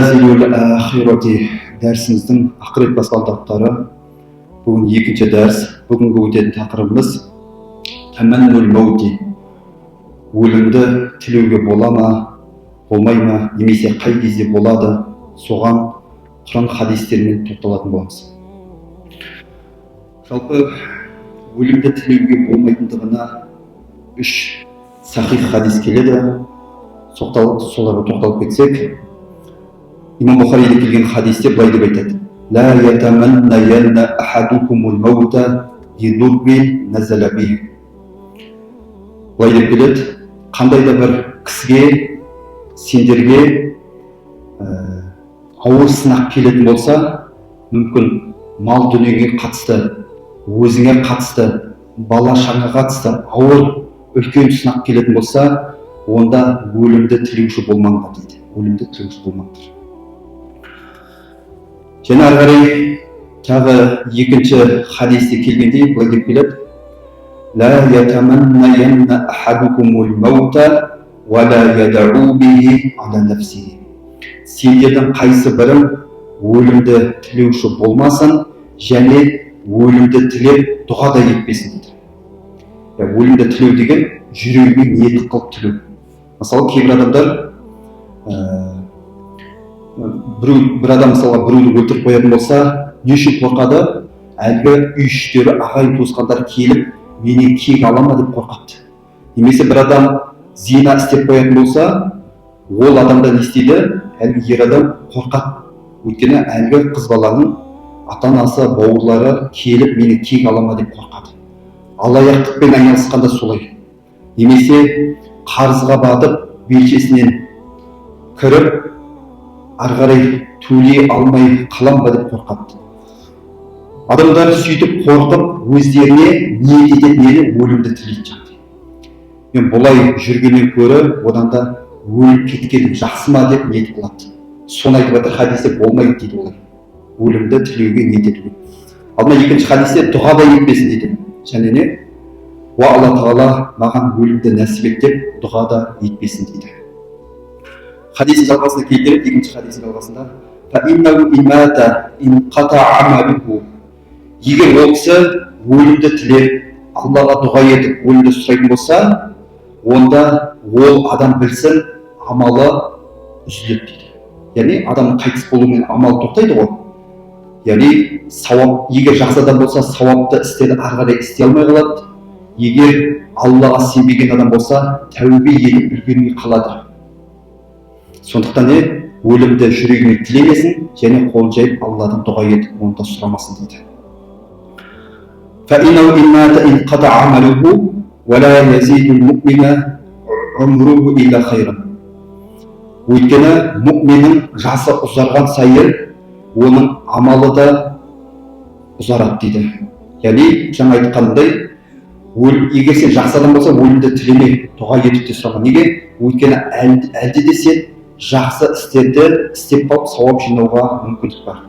Маназилул ахирати дәрсіміздің ақырет баспалдақтары. Бүгін екінші дәрс. Бүгінгі өтетін тақырыбымыз таманнул маути. Өлімді тілеуге бола ма, болмай ма, немесе қай кезде болады, соған Құран хадистермен тоқталатын боламыз. Жалпы өлімді тілеуге болмайтындығына 3 сахих хадис келеді. Соларға тоқталып кетсек, имам Бухариде келген хадисте былай деп айтады: ла ятаманнаянна ахадукумул маута бидуррин назала бихи. Былай деп келеді: қандай да бір кісіге, сендерге ауыр сынақ келетін болса, мүмкін мал дүниеге қатысты, өзіңе қатысты, бала шаңа қатысты ауыр үлкен сынақ келетін болса, онда өлімді тілеуші болмаңдар дейді. Өлімді тілеуші болмаңдар. Және ары қарай тағы екінші хадисте келгендей былай деп келеді: ла ятаманнаянна ахадукумул маута ва ла ядау бихи ала нафсихи. Сендердің қайсы бірің өлімді тілеуші болмасын, және өлімді тілеп дұға да етпесін дейді. Өлімді тілеу деген жүрегіне ниет қылып тілеу. Мысалы, кейбір адамдар бір адам мысалға біреуді өлтіріп қоятын болса, не үшін қорқады? Әлгі үй іштері, ағайын туысқандар келіп, менен кек ала ма деп қорқады. Немесе бір адам зина істеп қоятын болса, ол адамда не істейді? Әлгі ер адам қорқады. Өйткені әлгі қыз баланың ата-анасы, бауырлары келіп, менен кек ала ма деп қорқады. Алаяқтықпен айналысқанда солай. Немесе қарызға батып, белшесінен кіріп, ары қарай төлей алмай қалам ба деп қорқады. Адамдар сөйтіп қорқып, өздеріне ниет ететіндері өлімді тілейді. Мен бұлай жүргеннен көрі, одан да өліп кеткен жақсы ма деп ниет қылады. Соны айтып жатыр хадисте, болмайды дейді олар. Өлімді тілеуге ниет етуге. Ал мына екінші хадисте дұға да етпесін дейді. Және не? Уа Алла Тағала маған өлімді нәсіп ет деп дұға да етпесін дейді. Хадистің жалғасында келтіреді, екінші хадистің жалғасында: фаиннаху имата инқата амалуху. Егер ол кісі өлімді тілеп, Аллаға дұға етіп өлімді сұрайтын болса, онда ол адам білсін, амалы үзіледі дейді. Яғни адам қайтыс болуымен амал тоқтайды ғой. Яғни сауап, егер жақсы адам болса, сауапты істеді ары қарай істей алмай қалады. Егер Аллаға сенбеген адам болса, тәубе етіп үлгермей қалады. Сондықтан өлімді жүрегіне тілемесін, және қол жайып Алладан дұға етіп, оны да сұрамасын дейді. فَإِنَّهُ إِنْ مَاتَ انْقَطَعَ عَمَلُهُ وَلَا يَزِيدُ الْمُؤْمِنَ عُمْرُهُ إِلَّا خَيْرًا. Өйткені мұъминнің жасы ұзарған сайын оның амалы да ұзарады дейді. Яғни жаңа айтқандай, егер сен жақсы адам болса, өлімді тілеме, дұға етіп те сұрама. Неге? Өйткені әлде де сен жақсы істерді істеп қалып сауап жинауға мүмкіндік бар.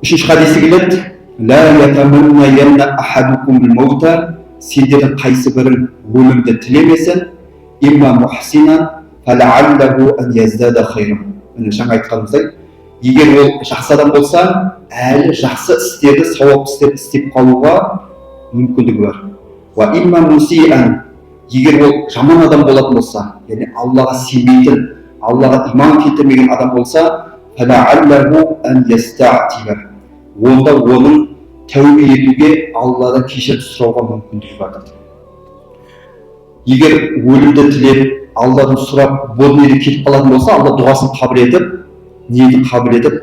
Үшінші хадисте келеді: ла ятаманнаянна ахадукумул маута. Сендердің қайсы бірің өлімді тілемесін, имма мухсинан фалааллаху ан яздада хайран. Міне жаңа айтқанымыздай, егер ол жақсы адам болса, әлі жақсы істерді, сауап істерді істеп қалуға мүмкіндігі бар. Ва имма мусиан. Егер ол жаман адам болатын болса, яғни Аллаға сенбейтін, Аллаға иман келтірмеген адам болса, фалааллаху ан ястатиба. Онда оның тәубе етуге, Алладан кешірім сұрауға мүмкіндігі бар дейді. Егер өлімді тілеп, Алладан сұрап, бұл дүниеде кетіп қалатын болса, Алла дұғасын қабыл етіп, ниетін қабыл етіп,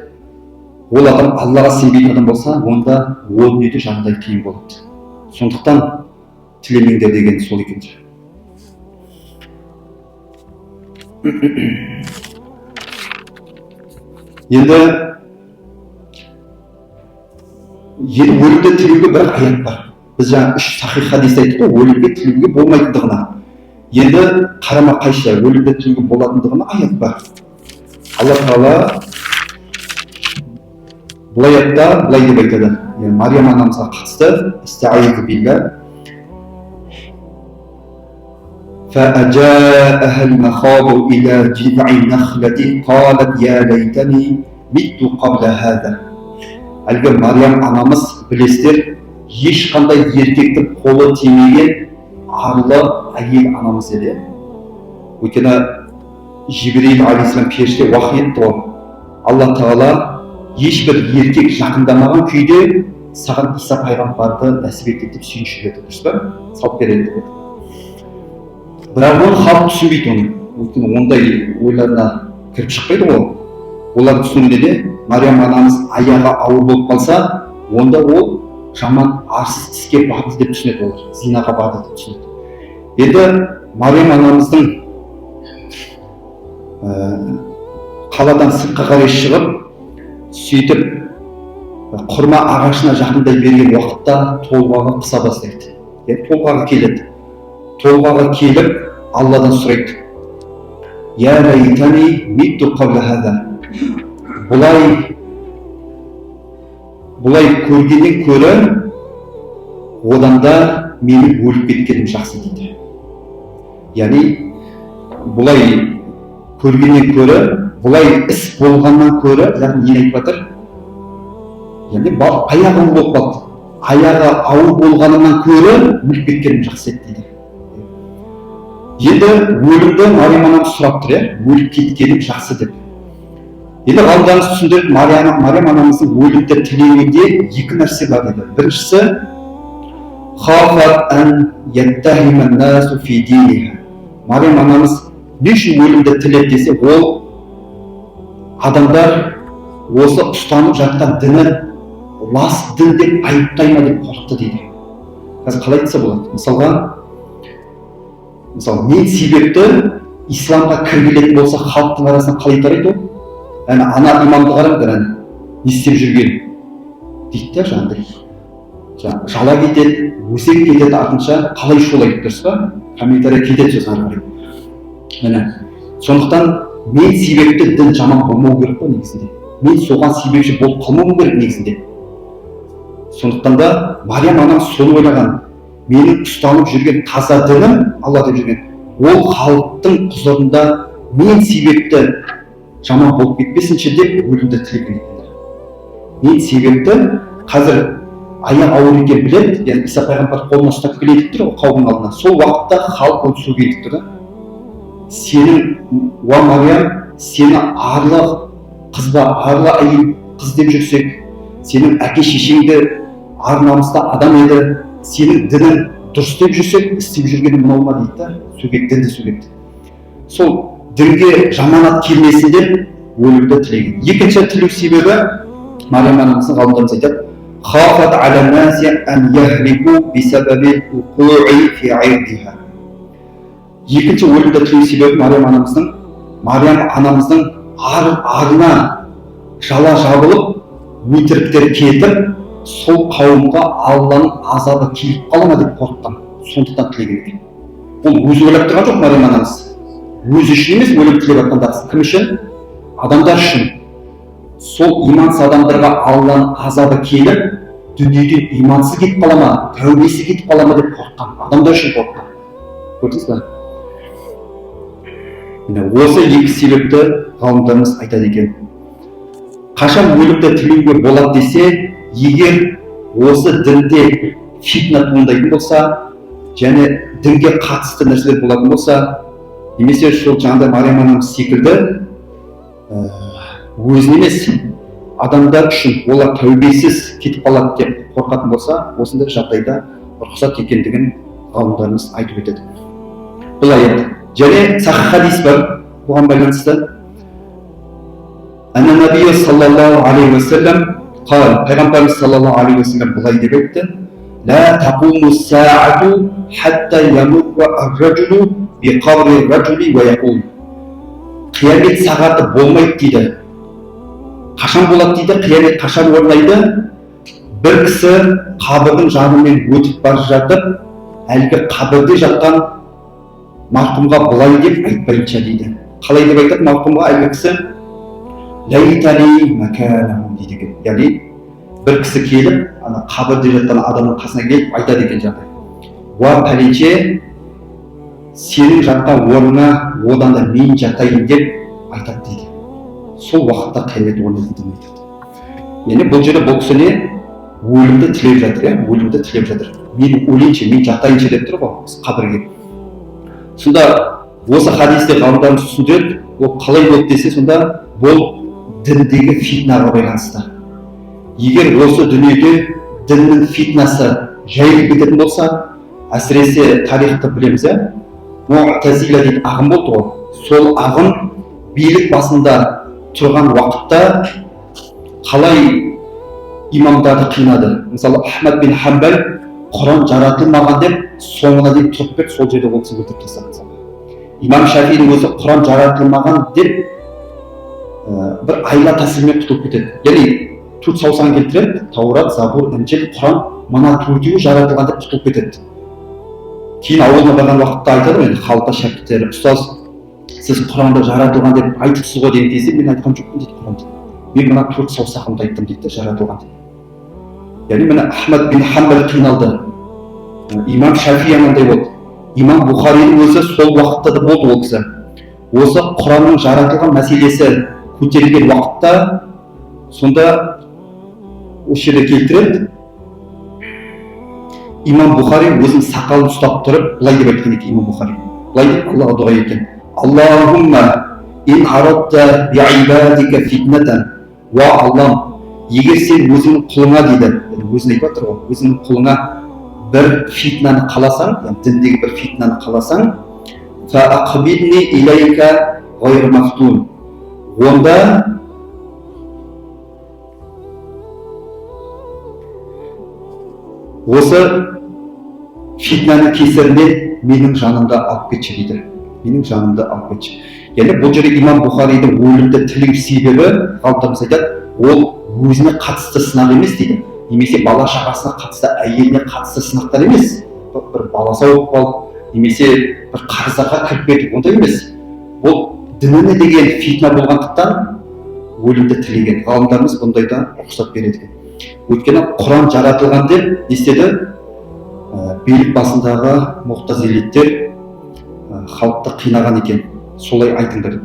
ол адам Аллаға сенбейтін адам болса, онда ол дүниеде жағдай қиын болады. Сондықтан тілемеңдер деген сол екен. Енді өлімді тілеуге бір аят бар. Біз жаңа 3 сахих хадисте айттық қой, өлімге тілеуге болмайтындығына. Енді қарама қайшы өлімді тілеуге болатындығына аят бар. Алла Тағала бұл аятта былай деп айтады. Мариям анамызға қатысты: "Истаизу билла فأجاءها المخاض إلى جذع النخلة قالت يا ليتني مت قبل هذا. Әлгі Мариям анамыз, білесіздер, ешқандай еркектің қолы тимеген арлы әйел анамыз еді. Өйткені Жибрил алейхиссалам періште уахи етті ғой. Алла Тағала ешбір еркек жақындамаған күйде саған Иса пайғамбарды нәсіп етті деп сүйіншіледі, дұрыс па? Салып береді деп. Бірақ оны халық түсінбейді оны. Өйткені ондай ойларына кіріп шықпайды ғой. Олар түсінуде Мариям анамыз аяғы ауыр болып қалса, онда ол жаман арсыз іске барды деп түсінеді олар. Зинаға барды деп түсінеді. Енді Мариям анамыздың қаладан сыртқа қарай шығып, сөйтіп құрма ағашына жақындай берген уақытта толғағы қыса бастайды. Толғағы келеді. Толғағы келіп, Алладан сұрайды. Я лайтани митту қабла хаза. Бұлай көргеннен көрі, одан да менің өліп кеткенім жақсы дейді. Яғни, бұлай көргеннен көрі, бұлай іс болғаннан көрі, яғни не айтып жатыр? Яғни, аяғы ауыр болып қалды. Аяғы ауыр болғанынан көрі, өліп кеткенім жақсы дейді. Енді өлімді Мариям анамыз сұрап тұр, өліп кеткенім жақсы деп. Енді ғалымдарымыз түсіндіріп, Мариям анамыздың өлімді тілеуінде екі нәрсе бар еді. Біріншісі, хафат ан яттахиман насу фи диниха. Мариям анамыз не үшін өлімді тілеп десе, ол адамдар осы ұстанып жатқан діні лас дін деп айыптай ма деп қорықты дейді. Қазір қалай айтса болады? Мысалы, мен себепті исламға кіргелетін болса, халықтың арасынан қалай тарайды ол? Ана имамды қараңдар, не істеп жүрген дейді де, жаңағыдай жала кетеді, өсек кетеді, артынша қалай шулайды, дұрыс па? Комментарий кетеді сөз ары қарай. Сондықтан мен себепті дін жаман болмау керек қой негізінде. Мен соған себепші болып қалмауым керек негізінде. Сондықтан да Мариям анам соны ойлаған. Менің ұстанып жүрген таза дінім, Алла деп жүрген, ол халықтың құзырында мен себепті жаман болып кетпесінші деп өлімді тілеген екен. Мен себепті қазір аяқ ауыр екен біледі, яғни Иса пайғамбар қолына ұстап келедік тұр ғой қауымның алдына. Сол уақытта халық оны сөгедік тұр. Сенің, уа Мариям, сені арлы қыз ба, арлы әйел қыз деп жүрсек, сенің әке шешеңді ар намысты адам еді, сенің дінің дұрыс деп жүрсек, істеп жүргені мынау ма дейді да, сөгеді, дінді сөгеді. Сол дінге жаманат келмесін деп өлімді тілеген. Екінші тілеу себебі Мариям анамыздың ғалымдарымыз айтады, хафат аля наси ан яхлику бисабаби уқуи фи айдиха. Екінші өлімді тілеу себебі Мариям анамыздың арына жала жабылып, өтіріктер кетіп, сол қауымға Алланың азабы келіп қала ма деп қорыққан. Сондықтан тілеген екен. Ол өзі ойлап тұрған жоқ Мариям анамыз. Өзі үшін емес, өлім тілеп жатқандары. Кім үшін? Адамдар үшін. Сол имансыз адамдарға Алланың азабы келіп, дүниеден имансыз кетіп қала ма, тәубесі кетіп қала ма деп қорыққан. Адамдар үшін қорыққан. Көрдіңіз бе? Осы екі себепті ғалымдарымыз айтады екен. Қашан өлімді тілеуге болады десе, егер осы дінде фитна туындайтын болса, және дінге қатысты нәрселер болатын болса, немесе сол жаңағыдай Мариям анамыз секілді өзін емес адамдар үшін олар тәубесіз кетіп қалады деп қорқатын болса, осындай жағдайда рұқсат екендігін ғалымдарымыз айтып өтеді. Бұл аят. Және сахih хадис бар бұған байланысты. Анна набия саллаллаху алейхи ва саллям қал, пайғамбарымыз саллаллаху алейхи ва саллям былай деп айтты: لا تقوم الساعة حتى يمر الرجل بقبر الرجل ويقول. Қиямет сағаты болмайды дейді. Қашан болады дейді? Қиямет қашан орнайды? Бір кісі қабірдің жанымен өтіп бара жатып, әлгі қабірде жатқан марқұмға былай деп айтпайынша дейді. Қалай деп айтады марқұмға әлгі кісі? Лайтани маканаху дейді екен. Яғни бір кісі келіп, қабірде жатқан адамның қасына келіп айтады екен жағдай. Уа пәленше, сенің жатқан орныңа одан да мен жатайын деп айтады дейді. Сол уақытта қиямет орнайды дейді. Яғни бұл жерде бұл кісі не? Өлімді тілеп жатыр, өлімді тілеп жатыр. Мен өлейінші, мен жатайыншы деп тұр ғой қабірге. Сонда осы хадисте ғалымдарымыз түсіндіреді, ол қалай болды десе, сонда бұл діндегі фитнаға байланысты. Егер осы дүниеде діннің фитнасы жайылып кететін болса, әсіресе тарихты білеміз, Муътазила дейді ағым болды ғой. Сол ағым билік басында тұрған уақытта қалай имамдарды қинады. Мысалы, Ахмад бин Хамбал Құран жаратылмаған деп соңына дейін тұрып берді, сол жерде ол кісіні өлтіріп тастады. Имам Шафидің өзі Құран жаратылмаған деп бір айла тәсілмен құтылып кетеді. Яғни төрт саусағын келтіреді, Таурат, Забур, Інжіл, Құран мына төртеуі жаратылған деп құтылып кетеді. Кейін ауылына барған уақытта айтады, енді халыққа шәкірттері, ұстаз, сіз Құранды жаратылған деп айтыпсыз ғой деген кезде, мен айтқан жоқпын дейді Құранды. Мен мына төрт саусағымды айттым дейді, жаратылған деп. Яғни міне Ахмад бин Хамбал қиналды. Имам Шафи андай болды. Имам Бұхаридің өзі сол уақытта да болды ол кісі. Осы Құранның жаратылған мәселесі көтерілген уақытта сонда осы жерде келтіреді. Имам Бұхари өзінің сақалын ұстап тұрып, былай деп айтқан екен Имам Бұхари. Былай деп Аллаға дұға еткен. Аллахумма ин арадта би'ибадика фитнатан. Уа Аллам, егер сен өзіңнің құлыңа дейді, өзін айтып жатыр ғой, өзіңнің құлыңа бір фитнаны қаласаң, діндегі бір фитнаны қаласаң, фаақбидни илайка ғайр мафтун. Онда осы фитнаның кесірінен менің жанымда алып кетші дейді. Менің жанымда алып кетші. Яғни бұл жерде имам Бұхаридің өлімді тілеу себебі, ғалымдарымыз айтады, ол өзіне қатысты сынақ емес дейді. Немесе бала шағасына қатысты, әйеліне қатысты сынақтар емес. Бір баласы ауырып қалып, немесе бір қарыздарға кіріп кетіп, ондай емес. Бұл дініне деген фитна болғандықтан өлімді тілеген. Ғалымдарымыз бұндайда рұқсат береді екен. Өйткені Құран жаратылған деп естеді, билік басындағы муътазилиттер халықты қинаған екен. Солай айтыңдар.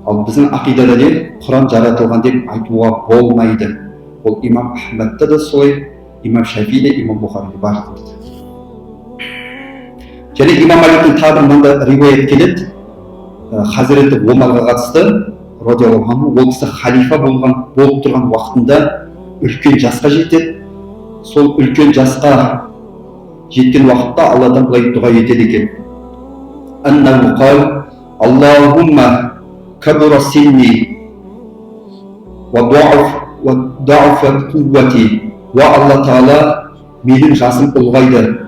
Ал біздің ақидада не? Құран жаратылған деп айтуға болмайды. Ол имам Ахмадта да солай, имам Шафи де, имам Бұхари де бар дейді. Және имам Маликтің тағы мында риуаят келеді. Хазіреті Омарға қатысты, радиаллаху анху, ол кісі халифа болып тұрған уақытында үлкен жасқа жетеді. Сол үлкен жасқа жеткен уақытта Алладан былай дұға етеді екен. Аннаху қал, Аллахумма кабура синни ва даъфат қуввати. Ва Алла Тағала, менің жасым ұлғайды.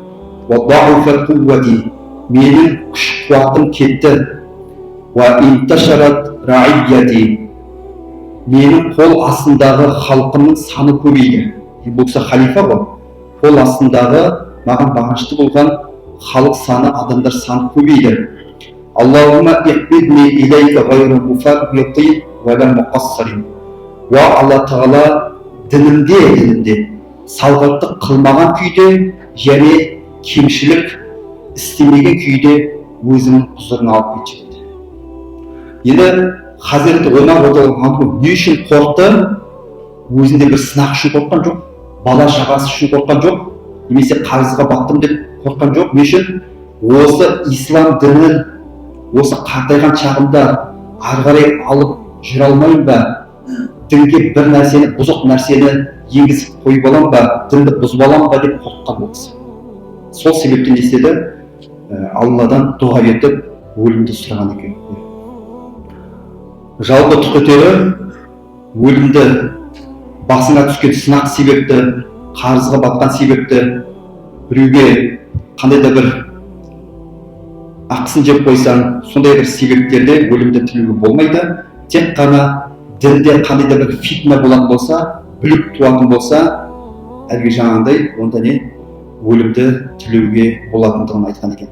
Ва даъфат қуввати, менің күш қуатым кетті. Ва инташарат ра'ияти, менің қол астындағы халқымның саны көбейді. Бұл кісі халифа ғой. Қол астындағы маған бағынышты болған халық саны, адамдар саны көбейді. Аллахумма иқбидни илайка ғайру муфарриқи ва ла муқассирин. Уа Алла Тағала, дінімде салғырттық қылмаған күйде және кемшілік істемеген күйде өзінің құзырына алып кетші дейді. Енді Хазіреті Омар радиаллаху анху не үшін қорқты? Өзінде бір сынақ үшін қорыққан жоқ, бала шағасы үшін қорыққан жоқ, немесе қарызға баттым деп қорыққан жоқ. Не үшін? Осы ислам дінін осы қартайған шағымда ары қарай алып жүре алмайын ба? Дінге бір нәрсені, бұзық нәрсені енгізіп қойып аламын ба? Дінді бұзып аламын ба деп қорыққан болса. Сол себептен естеді, Алладан дұға етіп өлімді сұраған екен. Жалпы тұқытері өлімді басына түскен сынақ себепті, қарызға батқан себепті, біреуге қандай да бір ақысын жеп қойсаң, сондай бір себептерде өлімді тілеуге болмайды. Тек қана дінде қандай да бір фитна болатын болса, бүлік туатын болса, әлгі жаңағындай онда не өлімді тілеуге болатындығын айтқан екен.